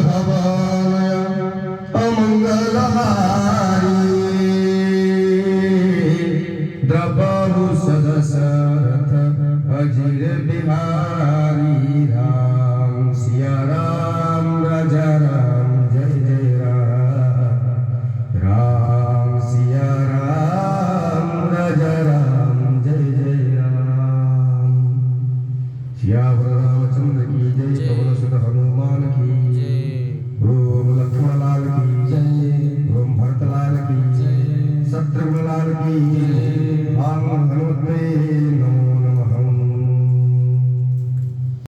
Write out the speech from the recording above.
भवानय अमंगलहारी द्रवहु सदशरथ अजिर बिहारी राम सिया राम राजा राम जय जय राम राम सिया राम राजा राम जय जय राम सियावर रामचंद्र की जय पवन सुत हनुमान की ओम लक्ष्मण लाल की जय ओम भरत लाल की जय शत्रुघ्न लाल की